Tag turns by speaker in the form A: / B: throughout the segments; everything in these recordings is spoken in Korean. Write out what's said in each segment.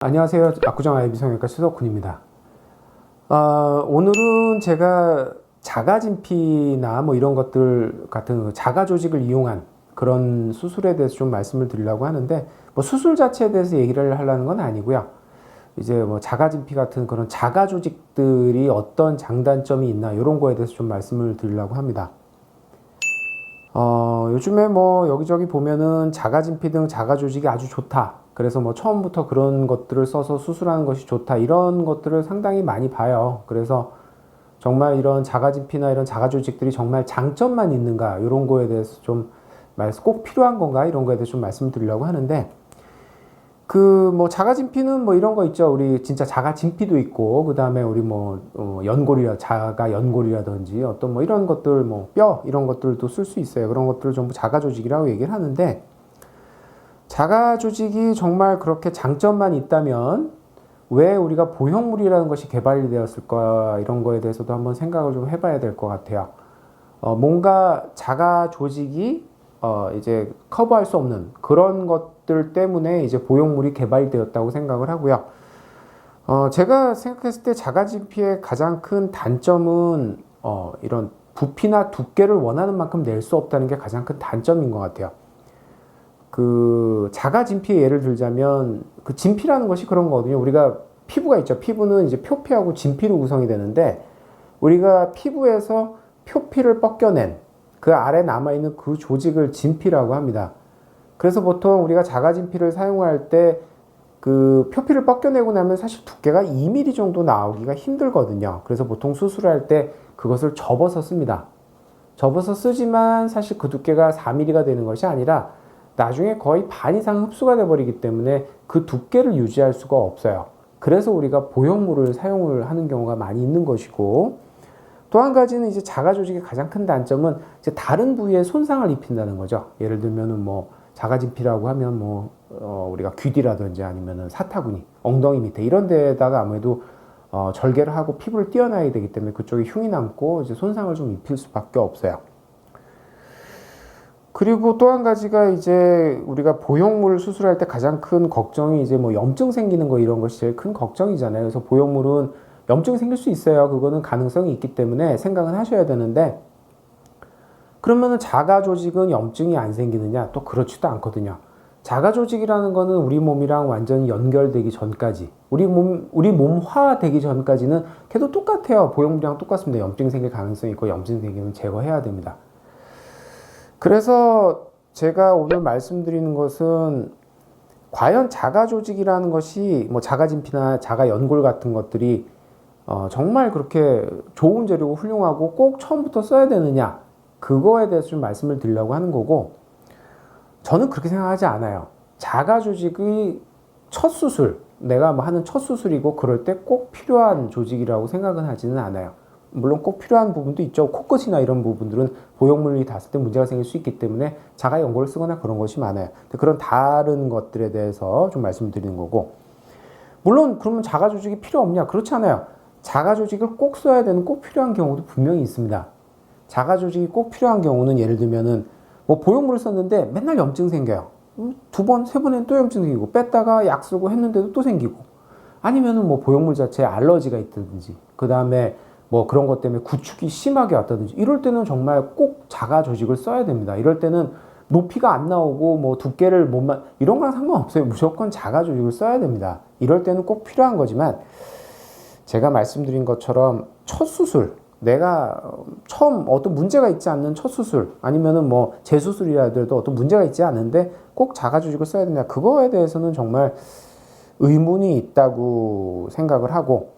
A: 안녕하세요. 압구정 아이비 성형외과 수석훈입니다. 오늘은 제가 자가진피나 뭐 이런 것들 같은 자가 조직을 이용한 그런 수술에 대해서 좀 말씀을 드리려고 하는데, 뭐 수술 자체에 대해서 얘기를 하려는 건 아니고요. 이제 뭐 자가진피 같은 그런 자가 조직들이 어떤 장단점이 있나 이런 거에 대해서 좀 말씀을 드리려고 합니다. 요즘에 뭐 여기저기 보면은 자가진피 등 자가 조직이 아주 좋다. 그래서 뭐 처음부터 그런 것들을 써서 수술하는 것이 좋다. 이런 것들을 상당히 많이 봐요. 그래서 정말 이런 자가진피나 이런 자가 조직들이 정말 장점만 있는가 이런 거에 대해서 좀 꼭 필요한 건가 이런 거에 대해서 좀 말씀드리려고 하는데, 그 뭐 자가진피는 뭐 이런 거 있죠. 우리 진짜 자가진피도 있고, 그 다음에 우리 뭐 자가 연골이라든지 어떤 뭐 이런 것들, 뭐 뼈 이런 것들도 쓸 수 있어요. 그런 것들을 전부 자가 조직이라고 얘기를 하는데, 자가 조직이 정말 그렇게 장점만 있다면 왜 우리가 보형물이라는 것이 개발이 되었을까, 이런 거에 대해서도 한번 생각을 좀 해봐야 될 것 같아요. 뭔가 자가 조직이 이제 커버할 수 없는 그런 것들 때문에 이제 보형물이 개발이 되었다고 생각을 하고요. 제가 생각했을 때 자가진피의 가장 큰 단점은 이런 부피나 두께를 원하는 만큼 낼 수 없다는 게 가장 큰 단점인 것 같아요. 그 자가진피의 예를 들자면, 그 진피라는 것이 그런 거거든요. 우리가 피부가 있죠. 피부는 이제 표피하고 진피로 구성이 되는데, 우리가 피부에서 표피를 벗겨낸 그 아래 남아있는 그 조직을 진피라고 합니다. 그래서 보통 우리가 자가진피를 사용할 때 그 표피를 벗겨내고 나면 사실 두께가 2mm 정도 나오기가 힘들거든요. 그래서 보통 수술할 때 그것을 접어서 씁니다. 접어서 쓰지만 사실 그 두께가 4mm가 되는 것이 아니라 나중에 거의 반 이상 흡수가 돼버리기 때문에 그 두께를 유지할 수가 없어요. 그래서 우리가 보형물을 사용을 하는 경우가 많이 있는 것이고, 또 한 가지는 이제 자가 조직의 가장 큰 단점은 이제 다른 부위에 손상을 입힌다는 거죠. 예를 들면은 뭐 자가진피라고 하면 뭐 우리가 귀뒤라든지 아니면은 사타구니, 엉덩이 밑에 이런 데다가 아무래도 절개를 하고 피부를 떼어놔야 되기 때문에 그쪽에 흉이 남고 이제 손상을 좀 입힐 수밖에 없어요. 그리고 또 한 가지가 이제 우리가 보형물 수술할 때 가장 큰 걱정이 이제 뭐 염증 생기는 거, 이런 것이 제일 큰 걱정이잖아요. 그래서 보형물은 염증이 생길 수 있어요. 그거는 가능성이 있기 때문에 생각은 하셔야 되는데, 그러면은 자가 조직은 염증이 안 생기느냐? 또 그렇지도 않거든요. 자가 조직이라는 거는 우리 몸이랑 완전히 연결되기 전까지, 우리 몸화 되기 전까지는 걔도 똑같아요. 보형물이랑 똑같습니다. 염증이 생길 가능성이 있고, 염증이 생기면 제거해야 됩니다. 그래서 제가 오늘 말씀드리는 것은, 과연 자가 조직이라는 것이 뭐 자가진피나 자가 연골 같은 것들이 정말 그렇게 좋은 재료고 훌륭하고 꼭 처음부터 써야 되느냐, 그거에 대해서 좀 말씀을 드리려고 하는 거고, 저는 그렇게 생각하지 않아요. 자가 조직이 첫 수술, 내가 뭐 하는 첫 수술이고 그럴 때 꼭 필요한 조직이라고 생각은 하지는 않아요. 물론 꼭 필요한 부분도 있죠. 코끝이나 이런 부분들은 보형물이 닿았을 때 문제가 생길 수 있기 때문에 자가 연골을 쓰거나 그런 것이 많아요. 근데 그런 다른 것들에 대해서 좀 말씀드리는 거고, 물론 그러면 자가 조직이 필요 없냐? 그렇지 않아요. 자가 조직을 꼭 써야 되는, 꼭 필요한 경우도 분명히 있습니다. 자가 조직이 꼭 필요한 경우는 예를 들면은 뭐 보형물을 썼는데 맨날 염증 생겨요. 두 번, 세 번엔 또 염증 생기고, 뺐다가 약 쓰고 했는데도 또 생기고, 아니면은 뭐 보형물 자체에 알러지가 있다든지, 그 다음에 뭐 그런 것 때문에 구축이 심하게 왔다든지, 이럴 때는 정말 꼭 자가 조직을 써야 됩니다. 이럴 때는 높이가 안 나오고 뭐 두께를 못만 이런 거랑 상관없어요. 무조건 자가 조직을 써야 됩니다. 이럴 때는 꼭 필요한 거지만, 제가 말씀드린 것처럼 첫 수술, 내가 처음 어떤 문제가 있지 않는 첫 수술, 아니면은 뭐 재수술이라 하더라도 어떤 문제가 있지 않은데 꼭 자가 조직을 써야 되냐, 그거에 대해서는 정말 의문이 있다고 생각을 하고,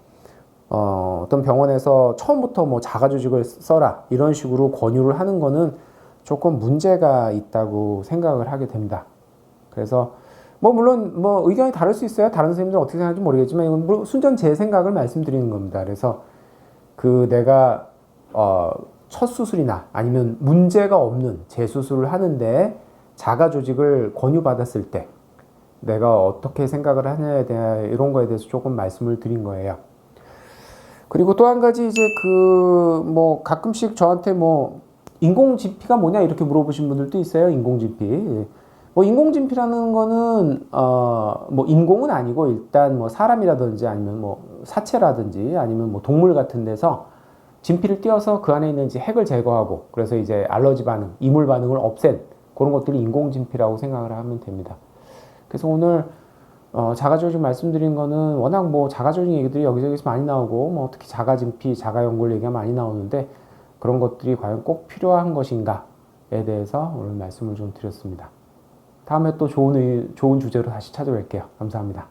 A: 어떤 병원에서 처음부터 뭐 자가 조직을 써라 이런 식으로 권유를 하는 거는 조금 문제가 있다고 생각을 하게 됩니다. 그래서 뭐 물론 뭐 의견이 다를 수 있어요. 다른 선생님들은 어떻게 생각할지 모르겠지만, 이건 순전 제 생각을 말씀드리는 겁니다. 그래서 그 내가 첫 수술이나 아니면 문제가 없는 재수술을 하는데 자가 조직을 권유받았을 때 내가 어떻게 생각을 하냐에 대한, 이런 거에 대해서 조금 말씀을 드린 거예요. 그리고 또 한 가지, 이제 그 뭐 가끔씩 저한테 뭐 인공진피가 뭐냐 이렇게 물어보신 분들도 있어요. 인공진피. 뭐 인공진피라는 거는 뭐 인공은 아니고 일단 뭐 사람이라든지 아니면 뭐 사체라든지 아니면 뭐 동물 같은 데서 진피를 띄워서 그 안에 있는 이제 핵을 제거하고 그래서 이제 알러지 반응, 이물 반응을 없앤 그런 것들이 인공진피라고 생각을 하면 됩니다. 그래서 오늘 자가조직 말씀드린 거는 워낙 뭐 자가조직 얘기들이 여기저기서 많이 나오고 뭐 특히 자가진피, 자가연골 얘기가 많이 나오는데 그런 것들이 과연 꼭 필요한 것인가에 대해서 오늘 말씀을 좀 드렸습니다. 다음에 또 좋은 주제로 다시 찾아뵐게요. 감사합니다.